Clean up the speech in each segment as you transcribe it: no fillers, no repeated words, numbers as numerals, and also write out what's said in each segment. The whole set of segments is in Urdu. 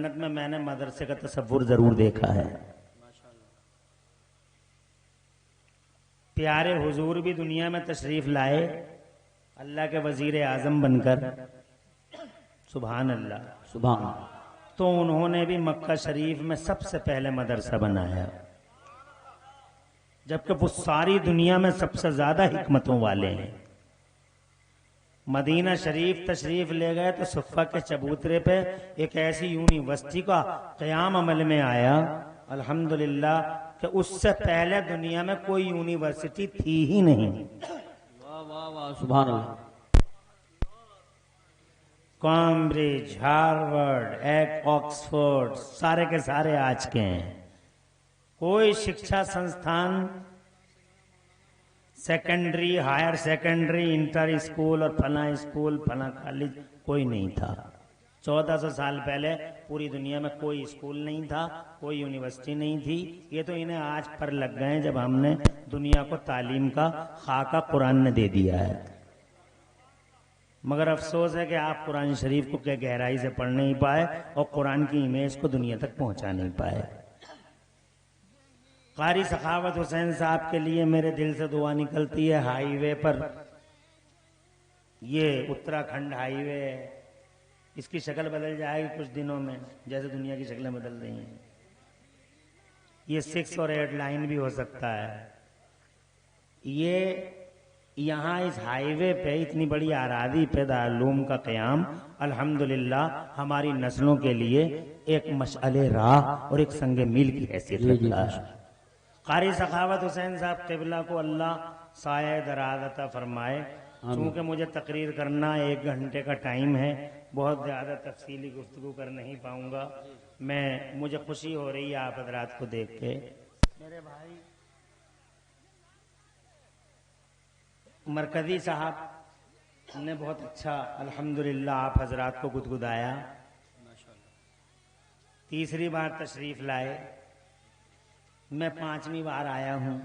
جنت میں میں نے مدرسے کا تصور ضرور دیکھا ہے. پیارے حضور بھی دنیا میں تشریف لائے اللہ کے وزیر اعظم بن کر. سبحان اللہ سبحان اللہ. تو انہوں نے بھی مکہ شریف میں سب سے پہلے مدرسہ بنایا، جبکہ وہ ساری دنیا میں سب سے زیادہ حکمتوں والے ہیں. مدینہ شریف تشریف لے گئے تو صفہ کے چبوترے پہ ایک ایسی یونیورسٹی کا قیام عمل میں آیا الحمدللہ کہ اس سے پہلے دنیا میں کوئی یونیورسٹی تھی ہی نہیں. واہ واہ واہ سبحان اللہ. کیمبرج، ہارورڈ، آکسفورڈ سارے کے سارے آج کے ہیں. کوئی شکشا سنستھان secondary, higher secondary, inter school اور فلاں اسکول فلاں کالج کوئی نہیں تھا. 1400 سال پہلے پوری دنیا میں کوئی اسکول نہیں تھا، کوئی یونیورسٹی نہیں تھی. یہ تو انہیں آج پر لگ گئے جب ہم نے دنیا کو تعلیم کا خاکہ قرآن نے دے دیا ہے. مگر افسوس ہے کہ آپ قرآن شریف کو گہرائی سے پڑھ نہیں پائے اور قرآن کی امیج کو دنیا تک پہنچا نہیں پائے. قاری سخاوت حسین صاحب کے لیے میرے دل سے دعا نکلتی ہے. ہائی وے پر، یہ اتراکھنڈ ہائی وے ہے، اس کی شکل بدل جائے گی کچھ دنوں میں جیسے دنیا کی شکلیں بدل رہی ہیں. یہ 6 اور 8 لائن بھی ہو سکتا ہے. یہ یہاں اس ہائی وے پہ اتنی بڑی آرادی پہ دارالعلوم کا قیام الحمدللہ ہماری نسلوں کے لیے ایک مشعل راہ اور ایک سنگ میل کی حیثیت رکھتا ہے. قاری سخاوت حسین صاحب قبلہ کو اللہ سایہ دراز عطا فرمائے. چونکہ مجھے تقریر کرنا 1 گھنٹے کا ٹائم ہے، بہت زیادہ تفصیلی گفتگو کر نہیں پاؤں گا. مجھے خوشی ہو رہی ہے آپ حضرات کو دیکھ کے. میرے بھائی مرکزی صاحب نے بہت اچھا الحمدللہ آپ حضرات کو گدگدایا. تیسری بار تشریف لائے، میں 5ویں بار آیا ہوں.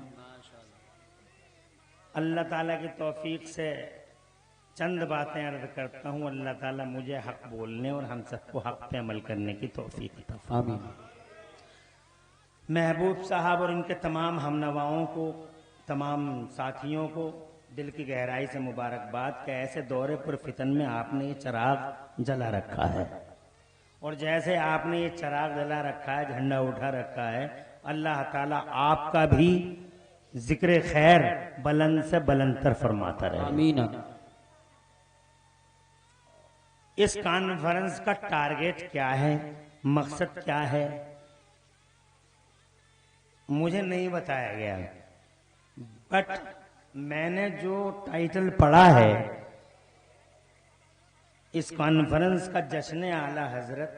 اللہ تعالیٰ کی توفیق سے چند باتیں عرض کرتا ہوں. اللہ تعالیٰ مجھے حق بولنے اور ہم سب کو حق پہ عمل کرنے کی توفیق عطا فرمائے. محبوب صاحب اور ان کے تمام ہمنواؤں کو، تمام ساتھیوں کو دل کی گہرائی سے مبارکباد کہ ایسے دورے پر فتن میں آپ نے یہ چراغ جلا رکھا ہے. اور جیسے آپ نے یہ چراغ جلا رکھا ہے، جھنڈا اٹھا رکھا ہے، اللہ تعالیٰ آپ کا بھی ذکر خیر بلند سے بلندتر فرماتا رہے. آمین. اس کانفرنس کا ٹارگیٹ کیا ہے، مقصد کیا ہے، مجھے نہیں بتایا گیا. بٹ میں نے جو ٹائٹل پڑھا ہے اس کانفرنس کا، جشن اعلی حضرت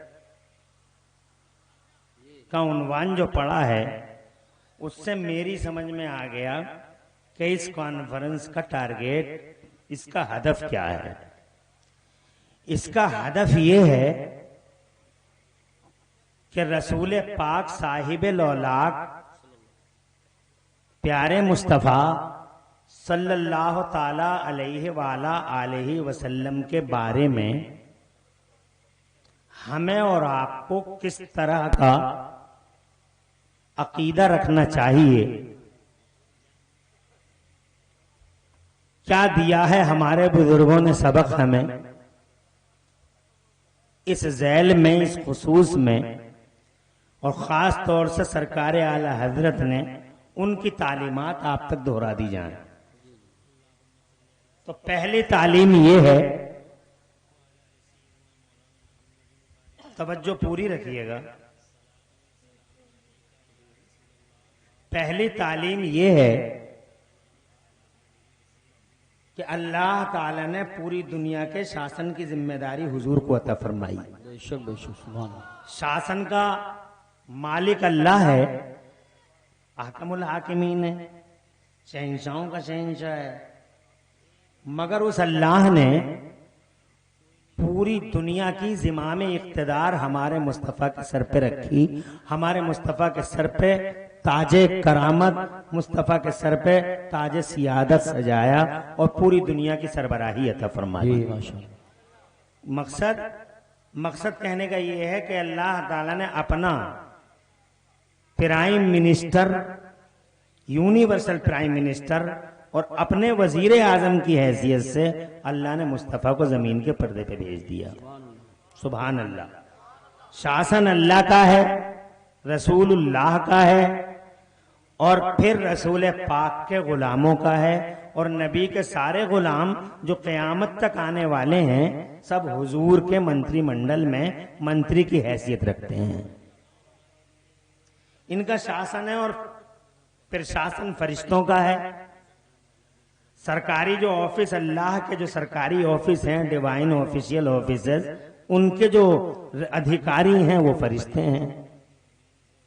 کا عنوان جو پڑھا ہے، اس سے میری سمجھ میں آ گیا کہ اس کانفرنس کا ٹارگیٹ، اس کا ہدف کیا ہے. اس کا ہدف یہ ہے کہ رسول پاک صاحب لولاک پیارے مصطفیٰ صلی اللہ تعالی علیہ وآلہ آلہ وسلم کے بارے میں ہمیں اور آپ کو کس طرح کا عقیدہ رکھنا چاہیے، کیا دیا ہے ہمارے بزرگوں نے سبق ہمیں اس ذیل میں، اس خصوص میں، اور خاص طور سے سرکار اعلی حضرت نے ان کی تعلیمات آپ تک دہرا دی جائیں. تو پہلی تعلیم یہ ہے، توجہ پوری رکھیے گا، پہلی تعلیم یہ ہے کہ اللہ تعالی نے پوری دنیا کے شاسن کی ذمہ داری حضور کو عطا فرمائی. بے شک بے شک سبحان اللہ. شاسن کا مالک اللہ ہے، احکم الحاکمین ہے، شہنشاہوں کا شہنشاہ ہے. مگر اس اللہ نے پوری دنیا کی زمام اقتدار ہمارے مصطفیٰ کے سر پہ رکھی. ہمارے مصطفیٰ کے سر پہ تاج کرامت، مصطفیٰ کے سر پہ تاج سیادت سجایا اور پوری دنیا کی سربراہی عطا فرمائی. مقصد مقصد کہنے کا یہ ہے کہ اللہ تعالیٰ نے اپنا prime minister, universal prime minister اور اپنے وزیر اعظم کی حیثیت سے اللہ نے مصطفیٰ کو زمین کے پردے پہ بھیج دیا. سبحان اللہ. شاسن اللہ کا ہے، رسول اللہ کا ہے، اور پھر رسول پاک کے غلاموں کا ہے، اور نبی کے سارے غلام جو قیامت تک آنے والے ہیں سب حضور کے منتری منڈل میں منتری کی حیثیت رکھتے ہیں. ان کا شاسن ہے، اور پھر شاسن فرشتوں کا ہے. سرکاری جو آفس، اللہ کے جو سرکاری آفس ہیں، ڈیوائن آفیشیل آفیسز، ان کے جو ادھیکاری ہیں وہ فرشتے ہیں.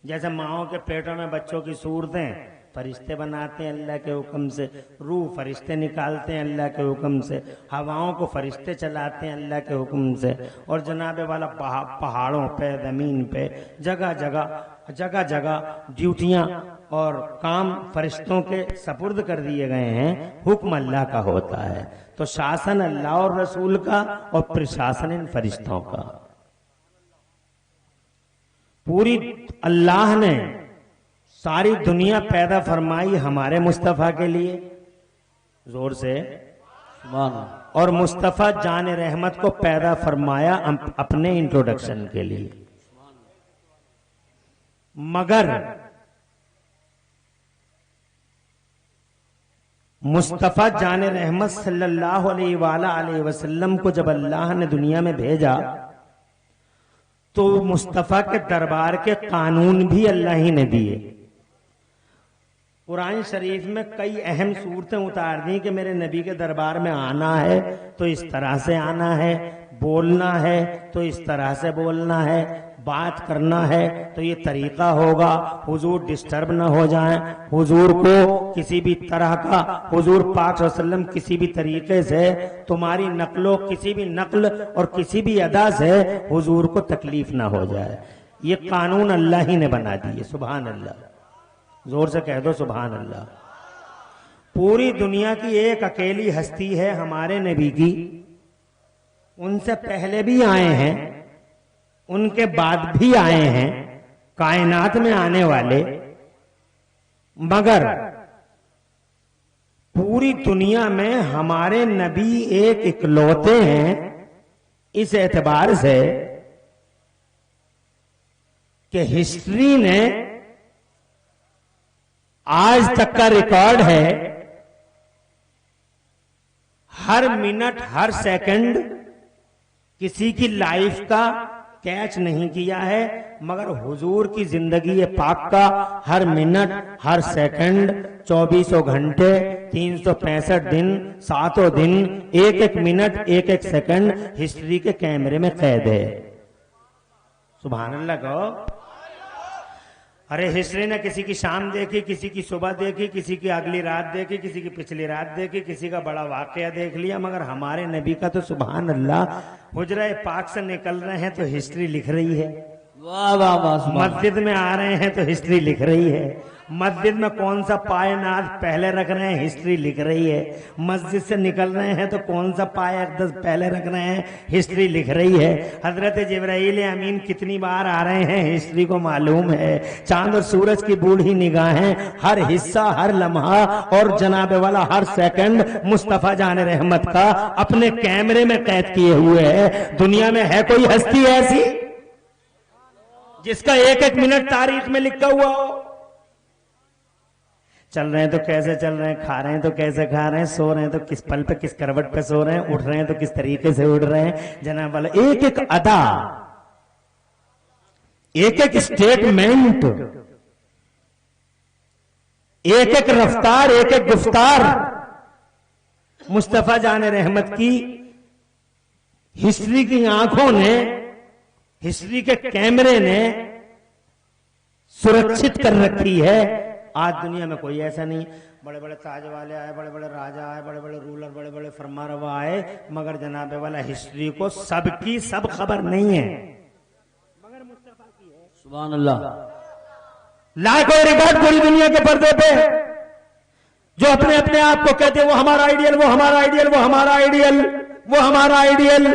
جیسے ماؤں کے پیٹوں میں بچوں کی صورتیں فرشتے بناتے ہیں اللہ کے حکم سے، روح فرشتے نکالتے ہیں اللہ کے حکم سے، ہواؤں کو فرشتے چلاتے ہیں اللہ کے حکم سے، اور جناب والا پہاڑوں پہ، زمین پہ، جگہ جگہ ڈیوٹیاں اور کام فرشتوں کے سپرد کر دیے گئے ہیں. حکم اللہ کا ہوتا ہے. تو شاسن اللہ اور رسول کا، اور پرشاسن ان فرشتوں کا. پوری اللہ نے ساری دنیا پیدا فرمائی ہمارے مصطفیٰ کے لیے، زور سے، اور مصطفیٰ جان رحمت کو پیدا فرمایا اپنے انٹروڈکشن کے لیے. مگر مصطفیٰ جان رحمت صلی اللہ علیہ وآلہ وسلم کو جب اللہ نے دنیا میں بھیجا تو مصطفیٰ کے دربار کے قانون بھی اللہ ہی نے دیے. قرآن شریف میں کئی اہم صورتیں اتار دی کہ میرے نبی کے دربار میں آنا ہے تو اس طرح سے آنا ہے، بولنا ہے تو اس طرح سے بولنا ہے، بات کرنا ہے تو یہ طریقہ ہوگا، حضور ڈسٹرب نہ ہو جائیں، حضور کو کسی بھی طرح کا، حضور پاک صلی اللہ علیہ وسلم کسی بھی طریقے سے تمہاری کسی بھی نقل اور کسی بھی ادا سے حضور کو تکلیف نہ ہو جائے. یہ قانون اللہ ہی نے بنا دیے. سبحان اللہ. زور سے کہہ دو سبحان اللہ. پوری دنیا کی ایک اکیلی ہستی ہے ہمارے نبی کی، ان سے پہلے بھی آئے ہیں، ان کے بعد بھی آئے ہیں کائنات میں آنے والے، مگر پوری دنیا میں ہمارے نبی ایک اکلوتے ہیں اس اعتبار سے کہ ہسٹری نے آج تک کا ریکارڈ ہے، ہر منٹ ہر سیکنڈ کسی کی لائف کا کیچ نہیں کیا ہے، مگر حضور کی زندگی پاک کا ہر منٹ ہر سیکنڈ 24 گھنٹے 365 دن 7 دن ایک ایک منٹ ایک ایک سیکنڈ ہسٹری کے کیمرے میں قید ہے. سبحان اللہ کہو. ارے ہسٹری نے کسی کی شام دیکھی، کسی کی صبح دیکھی، کسی کی اگلی رات دیکھی، کسی کی پچھلی رات دیکھی، کسی کا بڑا واقعہ دیکھ لیا، مگر ہمارے نبی کا تو سبحان اللہ حجرہ پاک سے نکل رہے ہیں تو ہسٹری لکھ رہی ہے. مسجد میں آ رہے ہیں تو ہسٹری لکھ رہی ہے. مسجد میں کون سا پائے ناز پہلے رکھ رہے ہیں ہسٹری لکھ رہی ہے. مسجد سے نکل رہے ہیں تو کون سا پائے اقدس پہلے رکھ رہے ہیں ہسٹری لکھ رہی ہے. حضرت جبرائیل امین کتنی بار آ رہے ہیں ہسٹری کو معلوم ہے. چاند اور سورج کی بوڑھی نگاہیں ہر حصہ ہر لمحہ اور جناب والا ہر سیکنڈ مصطفیٰ جان رحمت کا اپنے کیمرے میں قید کیے ہوئے ہے. دنیا میں ہے کوئی ہستی ایسی جس کا ایک ایک منٹ تاریخ میں لکھا ہوا ہو؟ چل رہے ہیں تو کیسے چل رہے ہیں، کھا رہے ہیں تو کیسے کھا رہے ہیں، سو رہے ہیں تو کس پل پہ کس کروٹ پہ سو رہے ہیں، اٹھ رہے ہیں تو کس طریقے سے اٹھ رہے ہیں. جناب والا ایک ایک ادا، ایک ایک اسٹیٹمنٹ، ایک ایک رفتار، ایک ایک گفتار مصطفیٰ جان رحمت کی ہسٹری کی آنکھوں نے، ہسٹری کے کیمرے نے سرکشت کر رکھی ہے. آج دنیا میں کوئی ایسا نہیں. بڑے بڑے تاج والے آئے، بڑے بڑے راجہ آئے، بڑے بڑے رولر، بڑے بڑے فرما روا آئے، مگر جناب والا ہسٹری کو سب کی سب خبر نہیں ہے، مگر مصطفیٰ کی ہے. سبحان اللہ. لاکھوں ریکارڈ پوری دنیا کے پردے پہ جو اپنے اپنے آپ کو کہتے ہیں وہ ہمارا آئیڈیل، وہ ہمارا آئیڈیل، وہ ہمارا آئیڈیل، وہ ہمارا آئیڈیل.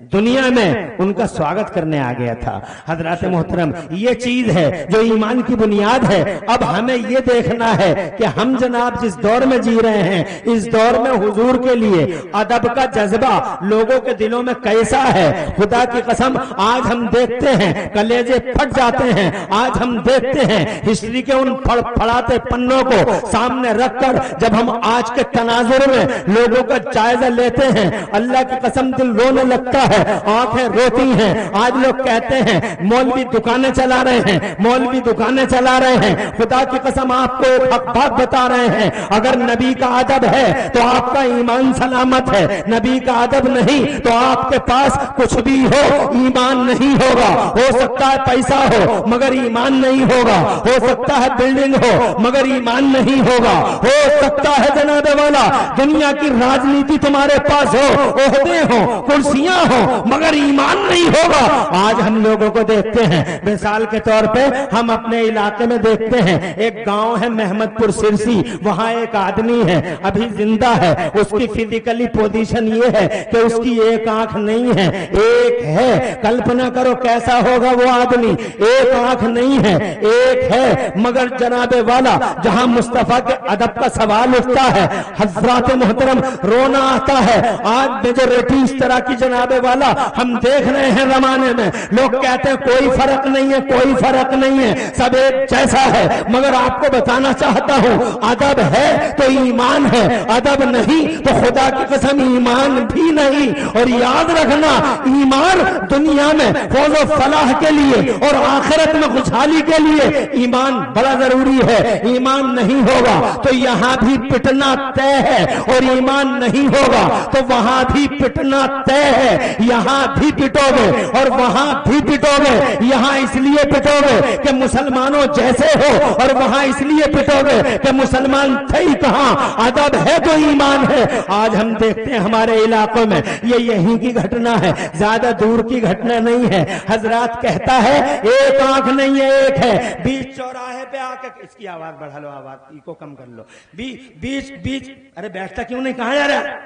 دنیا میں ان کا سواگت کرنے آ گیا تھا۔ حضرات محترم، یہ چیز ہے جو ایمان کی بنیاد ہے۔ اب ہمیں یہ دیکھنا ہے کہ ہم جناب جس دور میں جی رہے ہیں، اس دور میں حضور کے لیے ادب کا جذبہ لوگوں کے دلوں میں کیسا ہے۔ خدا کی قسم آج ہم دیکھتے ہیں کلیجے پھٹ جاتے ہیں، آج ہم دیکھتے ہیں ہسٹری کے ان پھڑاتے پنوں کو سامنے رکھ کر جب ہم آج کے تناظر میں لوگوں کا جائزہ لیتے ہیں، اللہ کی قسم دل رونے لگتا ہے، آنکھیں روتی ہیں۔ آج لوگ کہتے ہیں مولوی دکانیں چلا رہے ہیں، مولوی دکانیں چلا رہے ہیں۔ خدا کی قسم آپ کو ایک حق بات بتا رہے ہیں، اگر نبی کا ادب ہے تو آپ کا ایمان سلامت ہے، نبی کا ادب نہیں تو آپ کے پاس کچھ بھی ہو ایمان نہیں ہوگا۔ ہو سکتا ہے پیسہ ہو مگر ایمان نہیں ہوگا، ہو سکتا ہے بلڈنگ ہو مگر ایمان نہیں ہوگا، ہو سکتا ہے جناب والا دنیا کی راجنیتی تمہارے پاس ہو، عہدے ہوں، کرسیاں ہوں، مگر ایمان نہیں ہوگا۔ آج ہم لوگوں کو دیکھتے ہیں، مثال کے طور پہ ہم اپنے علاقے میں دیکھتے ہیں، ایک گاؤں ہے محمد پور سرسی، وہاں ایک آدمی ہے ابھی زندہ ہے، اس کی فزیکلی پوزیشن یہ ہے کہ اس کی ایک آنکھ نہیں ہے، ایک ہے۔ کلپنا کرو کیسا ہوگا وہ آدمی، ایک آنکھ نہیں ہے، ایک ہے، مگر جناب والا جہاں مصطفیٰ کے ادب کا سوال اٹھتا ہے حضرات محترم رونا آتا ہے۔ آج میجورٹی اس طرح کی جناب والا ہم دیکھ رہے ہیں زمانے میں، لوگ کہتے ہیں کوئی فرق نہیں ہے، کوئی فرق نہیں ہے، سب ایک جیسا ہے، مگر آپ کو بتانا چاہتا ہوں ادب ہے تو ایمان ہے، ادب نہیں تو خدا کی قسم ایمان بھی نہیں۔ اور یاد رکھنا ایمان دنیا میں فوز و فلاح کے لیے اور آخرت میں خوشحالی کے لیے ایمان بڑا ضروری ہے۔ ایمان نہیں ہوگا تو یہاں بھی پٹنا طے ہے، اور ایمان نہیں ہوگا تو وہاں بھی پٹنا طے ہے۔ یہاں بھی پٹو گے اور وہاں بھی پٹو گے، یہاں اس لیے پٹو گے کہ مسلمانوں جیسے ہو، اور وہاں اس لیے پٹو گے کہ مسلمان تھے ہی کہاں، ادب ہے تو ایمان ہے۔ آج ہم دیکھتے ہیں ہمارے علاقوں میں یہ یہیں کی گھٹنا ہے، زیادہ دور کی گھٹنا نہیں ہے۔ حضرات کہتا ہے ایک آنکھ نہیں ہے، ایک ہے، بیچ چوراہے پہ آ کے اس کی آواز بڑھا لو، آواز کو کم کر لو، بیچ ارے بیٹھتا کیوں نہیں، کہاں جا رہا ہے؟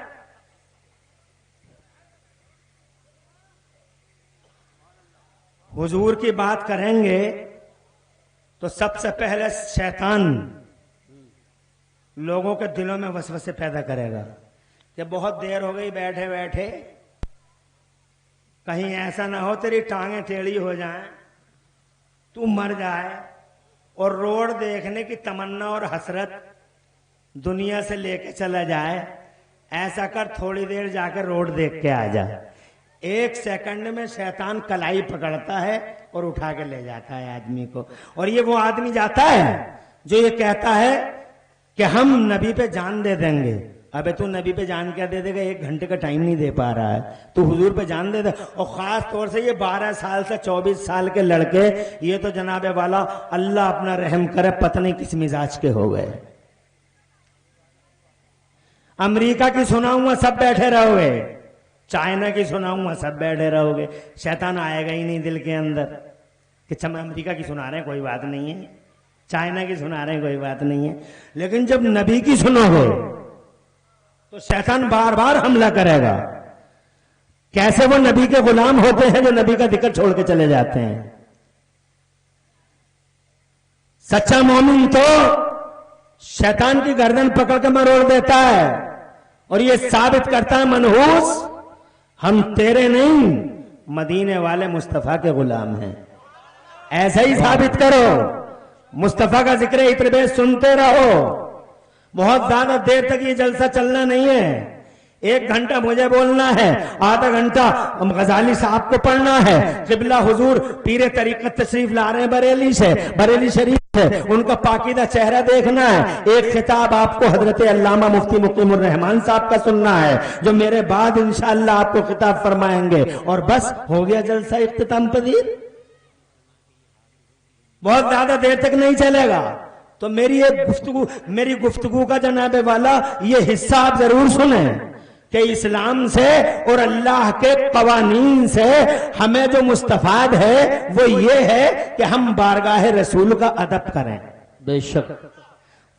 حضور کی بات کریں گے تو سب سے پہلے شیطان لوگوں کے دلوں میں وسوسے پیدا کرے گا کہ بہت دیر ہو گئی بیٹھے بیٹھے، کہیں ایسا نہ ہو تیری ٹانگیں ٹیڑھی ہو جائیں، تو مر جائے اور روڈ دیکھنے کی تمنا اور حسرت دنیا سے لے کے چلا جائے۔ ایسا کر تھوڑی دیر جا کے روڈ دیکھ کے آ جا۔ ایک سیکنڈ میں شیطان کلائی پکڑتا ہے اور اٹھا کے لے جاتا ہے آدمی کو، اور یہ وہ آدمی جاتا ہے جو یہ کہتا ہے کہ ہم نبی پہ جان دے دیں گے۔ ابے تو نبی پہ جان کیا دے دے گا، 1 گھنٹے کا ٹائم نہیں دے پا رہا ہے، تو حضور پہ جان دے دے۔ اور خاص طور سے یہ 12 سال سے 24 سال کے لڑکے، یہ تو جناب والا اللہ اپنا رحم کرے پتہ نہیں کس مزاج کے ہو گئے۔ امریکہ کی سناؤں گا سب بیٹھے رہو گے، چائنا کی سناؤں گا سب بیٹھے رہو گے، شیطان آئے گا ہی نہیں دل کے اندر کہ امریکہ کی سنا رہے ہیں کوئی بات نہیں ہے، چائنا کی سنا رہے ہیں کوئی بات نہیں ہے، لیکن جب نبی کی سنو گے تو شیطان بار بار حملہ کرے گا۔ کیسے وہ نبی کے غلام ہوتے ہیں جو نبی کا ذکر چھوڑ کے چلے جاتے ہیں۔ سچا مومن تو شیطان کی گردن پکڑ کے مروڑ دیتا ہے اور یہ ثابت کرتا ہے منحوس ہم تیرے نہیں مدینے والے مصطفیٰ کے غلام ہیں۔ ایسا ہی ثابت کرو، مصطفیٰ کا ذکر اتر بے سنتے رہو۔ بہت زیادہ دیر تک یہ جلسہ چلنا نہیں ہے، 1 گھنٹہ مجھے بولنا ہے، آدھا گھنٹہ غزالی صاحب کو پڑھنا ہے۔ قبلہ حضور پیر طریقت تشریف لا رہے ہیں بریلی سے، بریلی شریف سے، ان کا پاکیزہ چہرہ دیکھنا ہے۔ ایک خطاب آپ کو حضرت علامہ مفتی مقیم الرحمان صاحب کا سننا ہے جو میرے بعد انشاءاللہ آپ کو خطاب فرمائیں گے، اور بس ہو گیا جلسہ اختتام پذیر۔ بہت زیادہ دیر تک نہیں چلے گا، تو میری گفتگو کا جناب والا یہ حصہ آپ ضرور سنیں کہ اسلام سے اور اللہ کے قوانین سے ہمیں جو مستفاد ہے وہ یہ ہے کہ ہم بارگاہ رسول کا ادب کریں۔ بے شک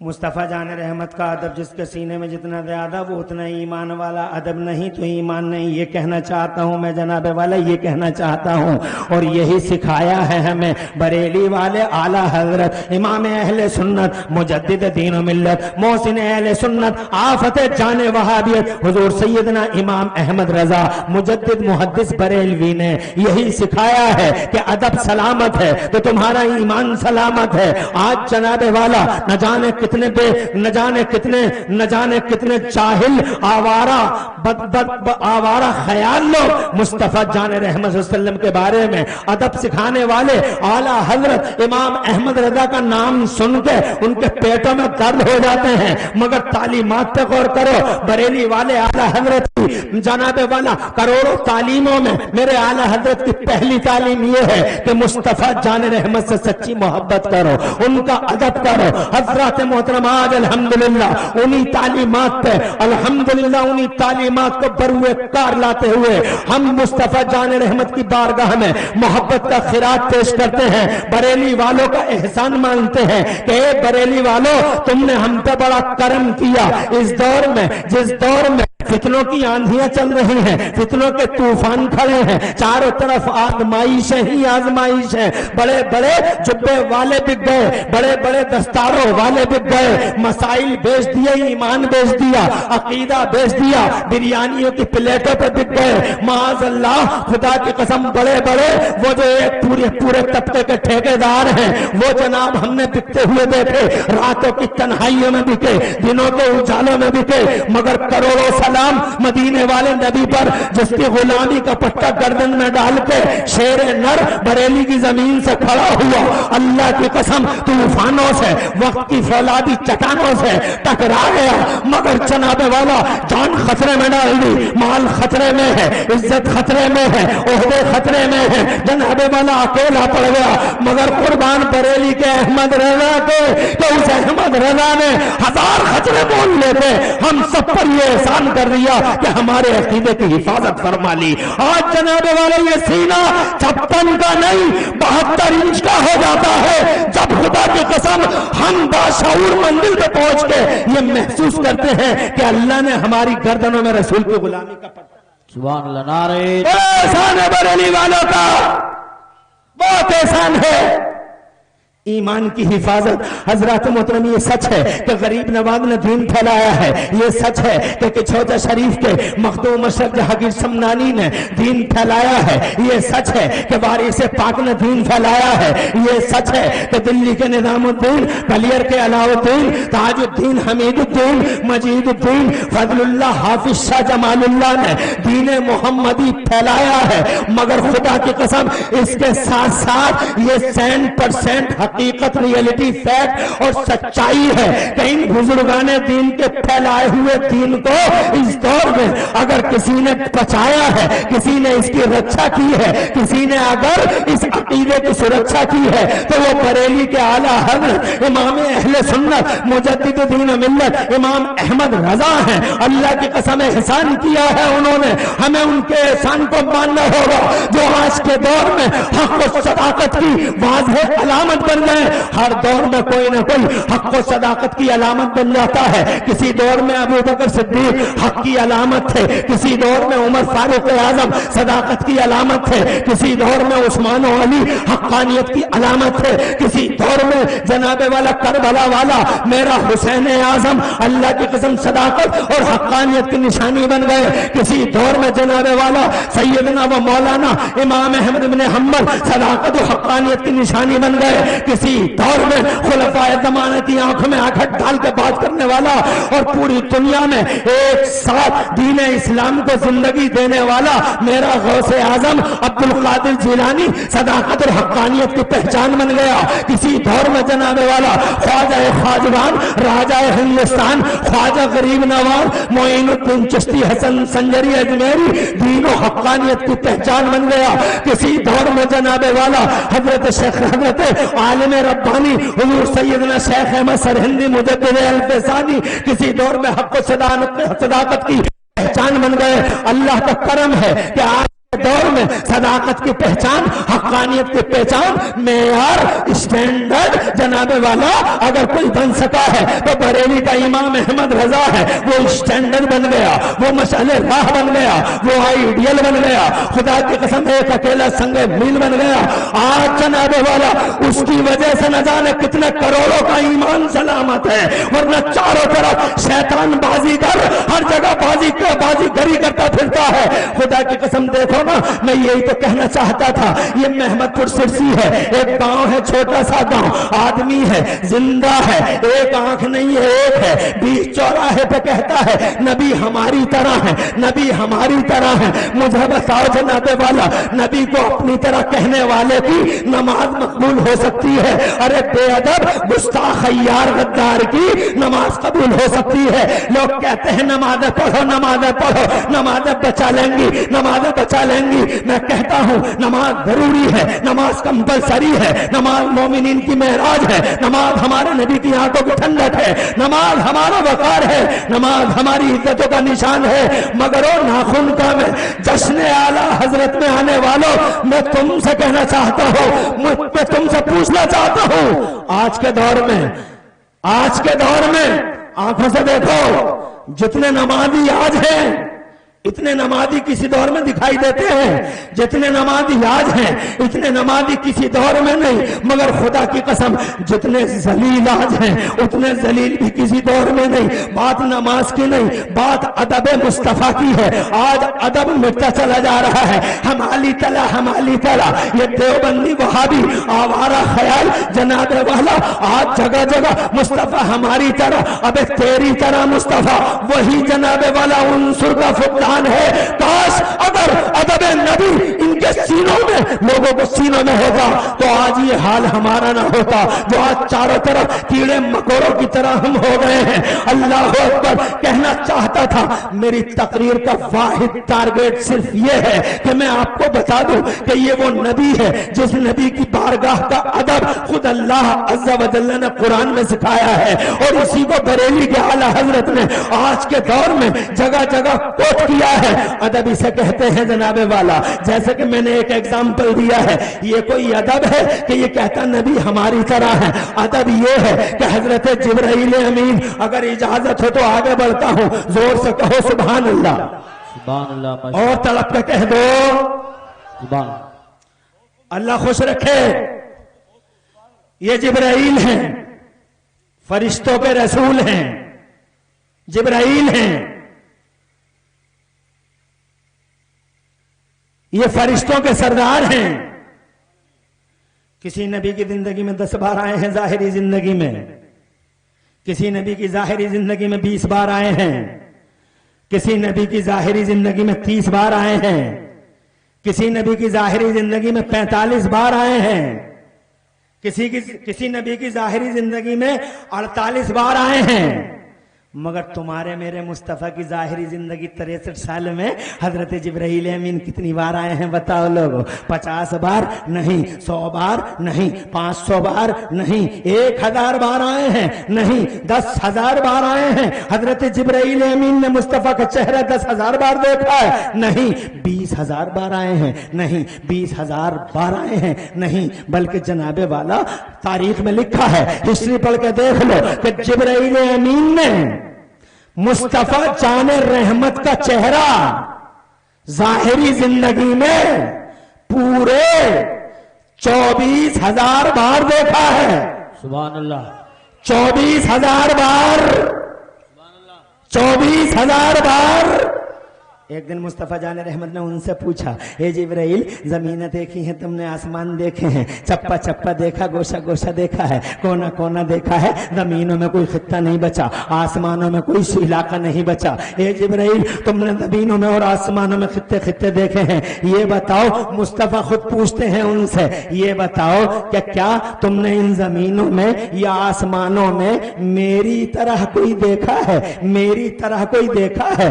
مصطفیٰ جان رحمت کا ادب جس کے سینے میں جتنا زیادہ وہ اتنا ایمان والا ادب نہیں تو ایمان نہیں. یہ کہنا چاہتا ہوں میں جناب والا, یہ کہنا چاہتا ہوں, اور یہی سکھایا ہے ہمیں بریلی والے اعلی حضرت امام اہل سنت مجدد دین و ملت محسن اہل سنت آفت جان وہابیت حضور سیدنا امام احمد رضا مجدد محدث بریلوی نے یہی سکھایا ہے کہ ادب سلامت ہے تو تمہارا ایمان سلامت ہے. آج جناب والا نہ جانے نہ جانے کتنے جاہل آوارہ خیال لوگ مصطفیٰ جان رحمت صلی اللہ علیہ وسلم کے بارے میں ادب سکھانے والے اعلیٰ حضرت امام احمد رضا کا نام سن کے ان کے پیٹوں میں درد ہو جاتے ہیں, مگر تعلیمات پہ غور کرو. بریلی والے اعلیٰ حضرت کی جناب والا کروڑوں تعلیموں میں میرے اعلیٰ حضرت کی پہلی تعلیم یہ ہے کہ مصطفیٰ جان رحمت سے سچی محبت کرو, ان کا ادب کرو. حضرات محترم آج الحمدللہ انہی تعلیمات پہ الحمدللہ انہی تعلیمات کو بروئے کار لاتے ہوئے ہم مصطفیٰ جان رحمت کی بارگاہ میں محبت کا خراج پیش کرتے ہیں. بریلی والوں کا احسان مانتے ہیں کہ اے بریلی والوں تم نے ہم پہ بڑا کرم کیا. اس دور میں جس دور میں فتنوں کی آندھیاں چل رہی ہیں, فتنوں کے طوفان کھڑے ہیں, چاروں طرف آزمائشیں ہی آزمائش ہیں. بڑے بڑے جبے والے بک گئے, بڑے بڑے دستاروں والے بک گئے, مسائل بیچ دیے, ایمان بیچ دیا, عقیدہ بیچ دیا, بریانیوں کی پلیٹوں پہ بک گئے. معاذ اللہ خدا کی قسم بڑے بڑے وہ جو ایک پورے طبقے کے ٹھیکیدار ہیں وہ جناب ہم نے بکتے ہوئے دیکھے. راتوں کی تنہائیوں میں بکے, دنوں کے اجالوں میں بکے, مگر کروڑوں سلام مدینے والے نبی پر جس کی غلامی کا پٹا گردن میں ڈال کے شیر نر بریلی کی زمین سے کھڑا ہوا. اللہ کی قسم طوفانوں سے وقت کی فولادی چٹانوں سے ٹکرا گیا, مگر جناب والا جان خطرے میں ڈال دی, مال خطرے میں ہے, عزت خطرے میں ہے, عہدے خطرے میں ہے. جناب والا اکیلا پڑ گیا, مگر قربان بریلی کے احمد رضا کے کہ اس احمد رضا نے 1000 خطرے بول لیتے ہم سب پر یہ احسان کر دیا کہ ہمارے عقیدے کی حفاظت فرما لی. آج جناب والا یہ سینہ 56 کا نہیں 72 انچ کا ہو جاتا ہے جب خدا کی قسم ہم باشعور منزل پہ پہنچ کے یہ محسوس کرتے ہیں کہ اللہ نے ہماری گردنوں میں رسول کی غلامی کا پٹا. سبحان اللہ, نعرہ احسان ہے بریلی والوں کا, بہت احسان ہے. ایمان کی حفاظت. حضرات محترم یہ سچ ہے کہ غریب نواز نے دین پھیلایا ہے, یہ سچ ہے کہ چھوٹا شریف کے مخدوم مشرق جہانگیر سمنانی نے دین پھیلایا ہے, یہ سچ ہے کہ وارث پاک نے دین پھیلایا ہے, یہ سچ ہے کہ دلی کے نظام الدین, گلیئر کے علاؤ الدین, تاج الدین, حمید الدین, مجید الدین, فضل اللہ, حافظ شاہ جمال اللہ نے دین محمدی پھیلایا ہے. مگر خدا کی قسم اس کے ساتھ ساتھ یہ 100% حقیقت ریئلٹی فیکٹ اور سچائی ہے کہ ان بزرگان دین کے پھیلائے ہوئے دین کو اس دور میں اگر کسی نے بچایا ہے, کسی نے اس کی رکشا کی ہے, کسی نے اگر اس عقیدے کی سرکشا کی ہے تو وہ بریلی کے اعلیٰ حضرت امام اہل سنت مجدد دین و ملت امام احمد رضا ہیں. اللہ کی قسم احسان کیا ہے انہوں نے, ہمیں ان کے احسان کو ماننا ہوگا. جو آج کے دور میں حق و صداقت کی واضح علامت بن گئے, ہر دور میں کوئی نہ کوئی حق و صداقت کی علامت بن جاتا ہے. کسی دور میں ابو بکر صدیق حق کی علامت تھے, کسی دور میں عمر فاروق اعظم صداقت کی علامت تھے, کسی دور میں عثمان و علی حقانیت کی علامت تھے, کسی دور میں جناب والا کربلا والا میرا حسین اعظم اللہ کی قسم صداقت اور حقانیت کی نشانی بن گئے, کسی دور میں جناب والا سیدنا و مولانا امام احمد بن حنبل صداقت و حقانیت کی نشانی بن گئے, کسی دور میں خلفائے زمانے کی آنکھ میں آنکھ ڈال کے بات کرنے والا اور پوری دنیا میں ایک ساتھ دین اسلام کو زندگی دینے والا میرا غوث اعظم عبد القادر جیلانی صداقت اور حقانیت کی پہچان بن گیا. کسی دور میں جناب والا خواجہ خواجگان راجہ ہندوستان خواجہ غریب نواز معین الدین چشتی حسن سنجری اجمیری دین و حقانیت کی پہچان بن گیا. کسی دور میں جناب والا حضرت شیخ حضرت عالم ربانی حضور سیدنا شیخ احمد سرہندی مجدد الفسانی کسی دور میں حق و صداقت کی پہچان بن گئے. اللہ کا کرم ہے کہ آج دور میں صداقت کی پہچان، حقانیت کی پہچان، معیار، اسٹینڈرڈ جناب والا اگر کوئی بن سکا ہے تو بریلی کا امام احمد رضا ہے. وہ اسٹینڈرڈ بن گیا، وہ مشعل راہ بن گیا، وہ آئیڈیل بن گیا، خدا کی قسم ایک اکیلا سنگ میل بن گیا. آج جناب والا اس کی وجہ سے نہ جانے کتنے کروڑوں کا ایمان سلامت ہے، ورنہ چاروں طرف شیطان بازی کر ہر جگہ بازی گری کرتا پھرتا ہے. خدا کی قسم دیکھو نا، میں یہی تو کہنا چاہتا تھا. یہ محمد پور سرسی ہے، ایک گاؤں ہے، چھوٹا سا گاؤں، آدمی ہے، زندہ ہے، ایک آنکھ نہیں ہے، ایک ہے. بیچ چوراہے پہ کہتا ہے نبی ہماری طرح ہے، نبی ہماری طرح ہے. مجھے بتاؤ جناب والا، نبی کو اپنی طرح کہنے والے کی نماز مقبول ہو سکتی ہے؟ ارے بے ادب گستاخ خیار غدار کی نماز قبول ہو سکتی ہے. لوگ کہتے ہیں نمازیں پڑھو، نمازیں پڑھو، نمازیں بچا لیں گی، نمازیں بچا لیں گی. میں کہتا ہوں نماز ضروری ہے، نماز کمپلسری ہے، نماز مومنین کی معراج ہے، نماز ہمارے نبی کی آنکھوں کی ٹھنڈک ہے، نماز ہمارا وقار ہے، نماز ہماری عزتوں کا نشان ہے. مگر وہ ناخن کا میں جشن اعلیٰ حضرت میں آنے والوں، میں تم سے کہنا چاہتا ہوں، میں تم سے پوچھنا چاہتا ہوں، آج کے دور میں آنکھوں سے دیکھو، جتنے نمازی آج ہیں اتنے نمازی کسی دور میں دکھائی دیتے ہیں، جتنے نمازی آج ہیں اتنے نمازی کسی دور میں نہیں. مگر خدا کی قسم جتنے ذلیل آج ہیں اتنے ذلیل بھی کسی دور میں نہیں. بات نماز کی نہیں، بات ادب مصطفیٰ کی ہے. آج ادب مٹتا چلا جا رہا ہے. ہمالی تلا یہ دیوبندی وہابی آوارہ خیال جناب والا آج جگہ جگہ مصطفیٰ ہماری طرح، اب تیری طرح مصطفیٰ، وہی جناب والا عنصر کا فقدان ہے. کاش اگر ادب نبی ان کے سینوں میں، لوگوں کو سینوں میں ہوگا تو آج یہ حال ہمارا نہ ہوتا جو آج چاروں طرف کیڑے مکوڑوں کی طرح ہم ہو گئے ہیں. اللہ اکبر. کہنا چاہتا تھا میری تقریر کا واحد ٹارگیٹ صرف یہ ہے کہ میں آپ کو بتا دوں کہ یہ وہ نبی ہے جس نبی کی بارگاہ کا ادب خود اللہ عز و جل نے قرآن میں سکھایا ہے، اور اسی کو بریلی کے اعلیٰ حضرت نے آج کے دور میں جگہ جگہ کوٹ کیا ہے. ادب اسے کہتے ہیں جناب والا. جیسے کہ میں نے ایک ایگزامپل دیا ہے، یہ کوئی ادب ہے کہ یہ کہتا نبی ہماری طرح ہے. ادب یہ ہے کہ حضرت جبرائیل امین، اگر اجازت ہو تو آگے بڑھتا ہوں، زور سے کہو سبحان اللہ، سبحان اللہ، اور تڑپ کے کہہ دو سبحان اللہ خوش رکھے. یہ جبرائیل ہیں، فرشتوں کے رسول ہیں، جبرائیل ہیں. یہ فرشتوں کے سردار ہیں. کسی نبی کی زندگی میں 10 بار آئے ہیں ظاہری زندگی میں، کسی نبی کی ظاہری زندگی میں 20 بار آئے ہیں، کسی نبی کی ظاہری زندگی میں 30 بار آئے ہیں، کسی نبی کی ظاہری زندگی میں 45 بار آئے ہیں، کسی نبی کی ظاہری زندگی میں 48 بار آئے ہیں. مگر تمہارے میرے مصطفیٰ کی ظاہری زندگی 63 سال میں حضرت جبرائیل امین کتنی بار آئے ہیں بتاؤ لوگوں؟ 50 بار نہیں، 100 بار نہیں، 500 بار نہیں، 1000 بار آئے ہیں نہیں، 10,000 بار آئے ہیں. حضرت جبرائیل امین نے مصطفیٰ کا چہرہ 10,000 بار دیکھا ہے نہیں، 20,000 بار آئے ہیں نہیں، 20,000 بار آئے ہیں نہیں. بلکہ جناب والا تاریخ میں لکھا ہے، ہسٹری پڑھ کے دیکھ لو کہ جبرائیل امین نے مصطفیٰ جان رحمت کا چہرہ ظاہری زندگی میں پورے 24,000 بار دیکھا ہے. سبحان اللہ، 24,000 بار، 24,000 بار. ایک دن مصطفیٰ جان رحمت نے ان سے پوچھا، اے جبرائیل زمینیں دیکھی ہیں تم نے، آسمان دیکھے ہیں، چپا چپا دیکھا، گوشہ گوشہ دیکھا ہے، کونا کونا دیکھا ہے، زمینوں میں کوئی خطہ نہیں بچا، آسمانوں میں کوئی علاقہ نہیں بچا. اے جبرائیل تم نے زمینوں میں اور آسمانوں میں خطے خطے دیکھے ہیں، یہ بتاؤ. مصطفیٰ خود پوچھتے ہیں ان سے، یہ بتاؤ کہ کیا تم نے ان زمینوں میں یا آسمانوں میں میری طرح کوئی دیکھا ہے؟ میری طرح کوئی دیکھا ہے؟